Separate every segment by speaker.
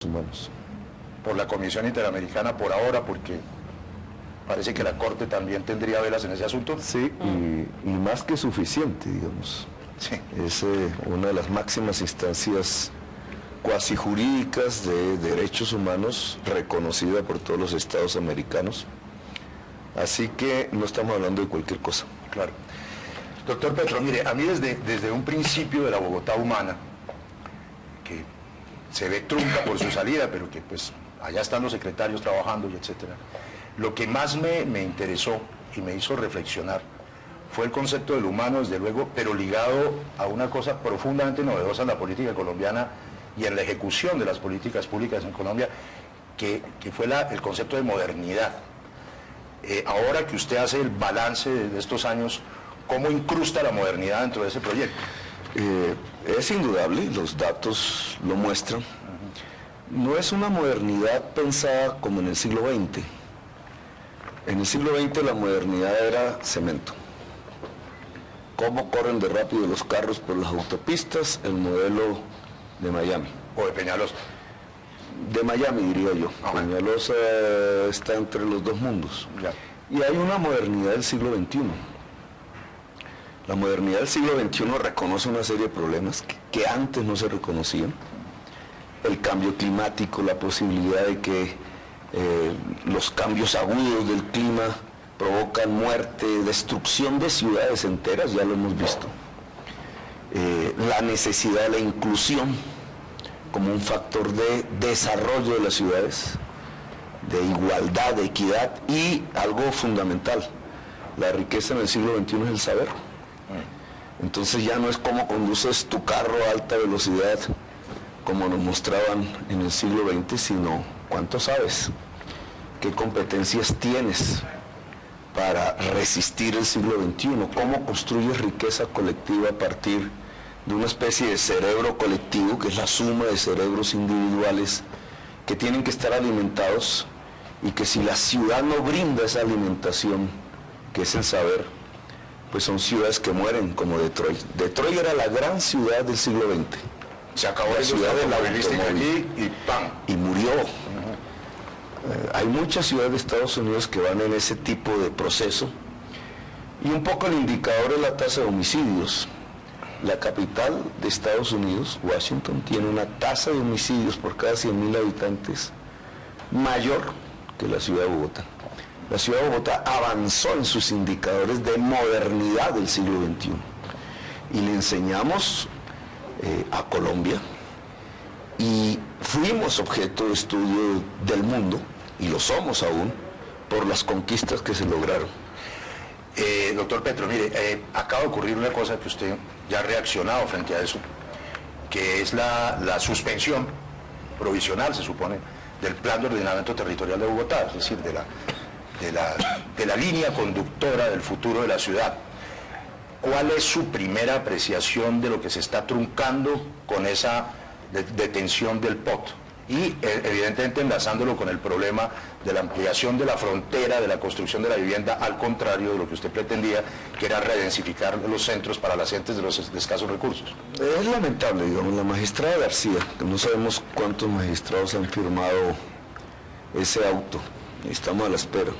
Speaker 1: Humanos.
Speaker 2: Por la Comisión Interamericana por ahora, porque parece que la Corte también tendría velas en ese asunto.
Speaker 1: Sí, y más que suficiente, digamos.
Speaker 2: Sí.
Speaker 1: Es una de las máximas instancias cuasi jurídicas de derechos humanos reconocida por todos los estados americanos. Así que no estamos hablando de cualquier cosa.
Speaker 2: Claro. Doctor Petro, mire, a mí desde un principio de la Bogotá humana, que se ve trunca por su salida, pero que pues allá están los secretarios trabajando y etcétera, lo que más me interesó y me hizo reflexionar fue el concepto del humano, desde luego, pero ligado a una cosa profundamente novedosa en la política colombiana y en la ejecución de las políticas públicas en Colombia, que fue el concepto de modernidad. Ahora que usted hace el balance de estos años, ¿cómo incrusta la modernidad dentro de ese proyecto?
Speaker 1: Es indudable, los datos lo muestran. No es una modernidad pensada como en el siglo XX. En el siglo XX la modernidad era cemento. ¿Cómo corren de rápido los carros por las autopistas? El modelo de Miami.
Speaker 2: O de Peñalosa.
Speaker 1: De Miami, diría yo.
Speaker 2: Ajá.
Speaker 1: Peñalosa está entre los dos mundos.
Speaker 2: Ya.
Speaker 1: Y hay una modernidad del siglo XXI. La modernidad del siglo XXI reconoce una serie de problemas que antes no se reconocían. El cambio climático, la posibilidad de que los cambios agudos del clima provocan muerte, destrucción de ciudades enteras, ya lo hemos visto. La necesidad de la inclusión como un factor de desarrollo de las ciudades, de igualdad, de equidad y algo fundamental, la riqueza en el siglo XXI es el saber. Entonces ya no es cómo conduces tu carro a alta velocidad como nos mostraban en el siglo XX, sino cuánto sabes, qué competencias tienes para resistir el siglo XXI, cómo construyes riqueza colectiva a partir de una especie de cerebro colectivo, que es la suma de cerebros individuales que tienen que estar alimentados, y que si la ciudad no brinda esa alimentación, que es el saber, pues son ciudades que mueren, como Detroit. Detroit era la gran ciudad del siglo XX.
Speaker 2: Se acabó
Speaker 1: La
Speaker 2: la
Speaker 1: ciudad
Speaker 2: ciudad
Speaker 1: del
Speaker 2: automovilística allí y ¡pam!
Speaker 1: Y murió. Hay muchas ciudades de Estados Unidos que van en ese tipo de proceso, y un poco el indicador es la tasa de homicidios. La capital de Estados Unidos, Washington, tiene una tasa de homicidios por cada 100.000 habitantes mayor que la ciudad de Bogotá. La ciudad de Bogotá avanzó en sus indicadores de modernidad del siglo XXI. Y le enseñamos a Colombia, y fuimos objeto de estudio del mundo, y lo somos aún, por las conquistas que se lograron.
Speaker 2: Doctor Petro, mire, acaba de ocurrir una cosa que usted ya ha reaccionado frente a eso, que es la suspensión provisional, se supone, del Plan de Ordenamiento Territorial de Bogotá, es decir, de la línea conductora del futuro de la ciudad. ¿Cuál es su primera apreciación de lo que se está truncando con esa detención del POT? Y evidentemente enlazándolo con el problema de la ampliación de la frontera, de la construcción de la vivienda, al contrario de lo que usted pretendía, que era redensificar los centros para las gentes de los escasos recursos.
Speaker 1: Es lamentable, digamos, la magistrada García, que no sabemos cuántos magistrados han firmado ese auto, estamos a la espera,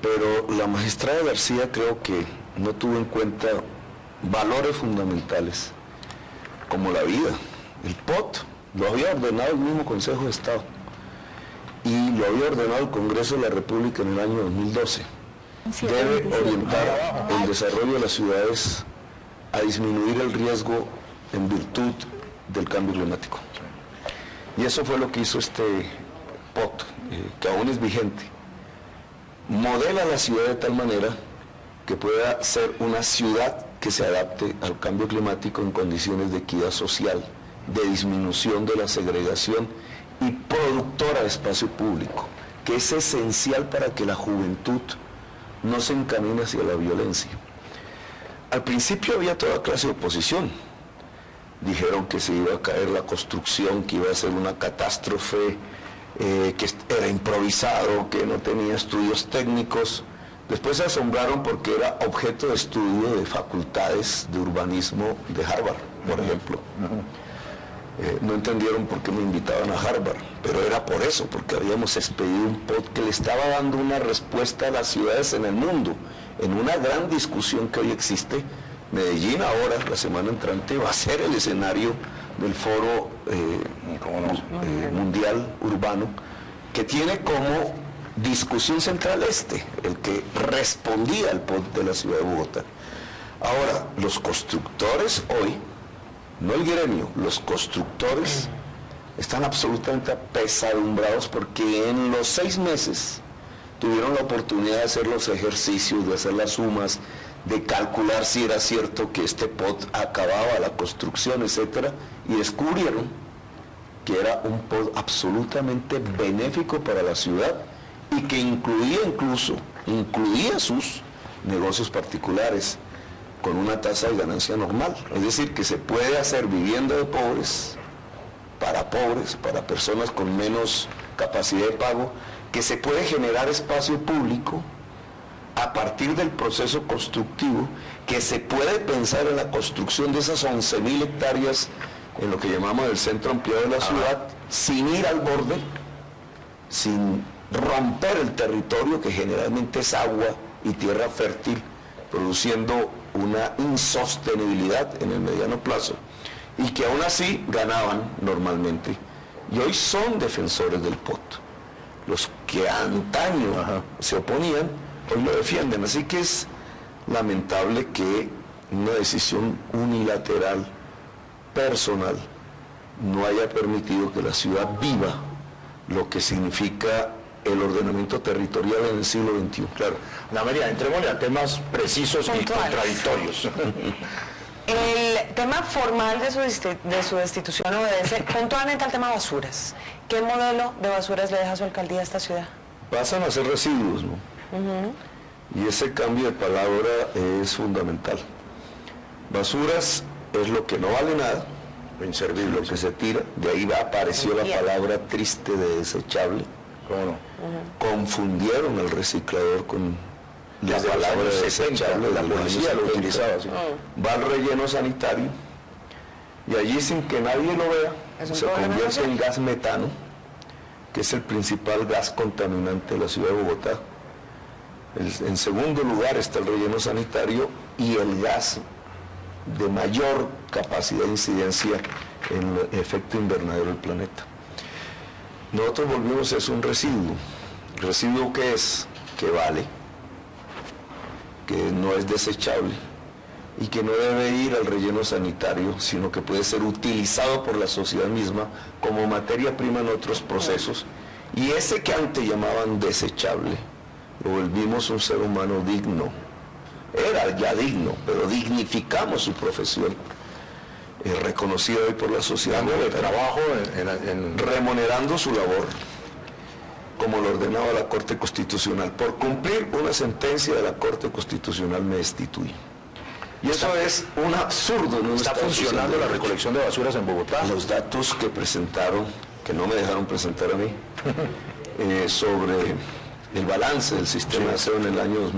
Speaker 1: pero la magistrada García creo que no tuvo en cuenta valores fundamentales como la vida. El POT lo había ordenado el mismo Consejo de Estado y lo había ordenado el Congreso de la República en el año 2012. Debe orientar el desarrollo de las ciudades a disminuir el riesgo en virtud del cambio climático. Y eso fue lo que hizo este POT, que aún es vigente. Modela la ciudad de tal manera que pueda ser una ciudad que se adapte al cambio climático en condiciones de equidad social, de disminución de la segregación y productora de espacio público, que es esencial para que la juventud no se encamine hacia la violencia. Al principio había toda clase de oposición. Dijeron que se iba a caer la construcción, que iba a ser una catástrofe, que era improvisado, que no tenía estudios técnicos. Después se asombraron porque era objeto de estudio de facultades de urbanismo de Harvard, por ejemplo. No entendieron por qué me invitaban a Harvard, pero era por eso, porque habíamos expedido un POT que le estaba dando una respuesta a las ciudades en el mundo, en una gran discusión que hoy existe. Medellín ahora, la semana entrante, va a ser el escenario del foro mundial urbano, que tiene como discusión central el que respondía al POT de la ciudad de Bogotá. Ahora, los constructores hoy, no el gremio, los constructores están absolutamente apesadumbrados porque en los 6 meses tuvieron la oportunidad de hacer los ejercicios, de hacer las sumas, de calcular si era cierto que este POT acababa la construcción, etcétera, y descubrieron que era un POT absolutamente benéfico para la ciudad y que incluía sus negocios particulares con una tasa de ganancia normal. Es decir, que se puede hacer vivienda de pobres, para personas con menos capacidad de pago, que se puede generar espacio público a partir del proceso constructivo, que se puede pensar en la construcción de esas 11.000 hectáreas en lo que llamamos el centro ampliado de la ciudad, sin ir al borde, sin romper el territorio que generalmente es agua y tierra fértil, produciendo una insostenibilidad en el mediano plazo, y que aún así ganaban normalmente, y hoy son defensores del POT. Los que antaño se oponían, hoy lo defienden. Así que es lamentable que una decisión unilateral, personal, no haya permitido que la ciudad viva lo que significa el ordenamiento territorial en el siglo XXI.
Speaker 2: Claro. Ana María, entrémosle a temas precisos y contradictorios.
Speaker 3: El tema formal de su destitución obedece puntualmente al tema basuras. ¿Qué modelo de basuras le deja su alcaldía a esta ciudad?
Speaker 1: Pasan a ser residuos, ¿no? Y ese cambio de palabra es fundamental. Basuras es lo que no vale nada, lo inservible, lo que se tira. De ahí apareció la palabra triste de desechable.
Speaker 2: ¿Cómo no?
Speaker 1: Confundieron el reciclador con la palabra desechable.
Speaker 2: La policía lo utilizaba así.
Speaker 1: Va al relleno sanitario y allí, sin que nadie lo vea, se convierte en gas metano, que es el principal gas contaminante de la ciudad de Bogotá. En segundo lugar está el relleno sanitario y el gas de mayor capacidad de incidencia en el efecto invernadero del planeta. Nosotros volvimos, es un residuo. ¿Residuo qué es? Que vale, que no es desechable y que no debe ir al relleno sanitario, sino que puede ser utilizado por la sociedad misma como materia prima en otros procesos. Y ese que antes llamaban desechable, lo volvimos un ser humano digno. Era ya digno, pero dignificamos su profesión, reconocida hoy por la sociedad.
Speaker 2: Dándole trabajo
Speaker 1: remunerando su labor, como lo ordenaba la Corte Constitucional. Por cumplir una sentencia de la Corte Constitucional me destituí. Y eso es un absurdo.
Speaker 2: ¿No está funcionando la recolección de basuras en Bogotá?
Speaker 1: Los datos que presentaron, que no me dejaron presentar a mí, sobre el balance del sistema de aseo en el año 2000.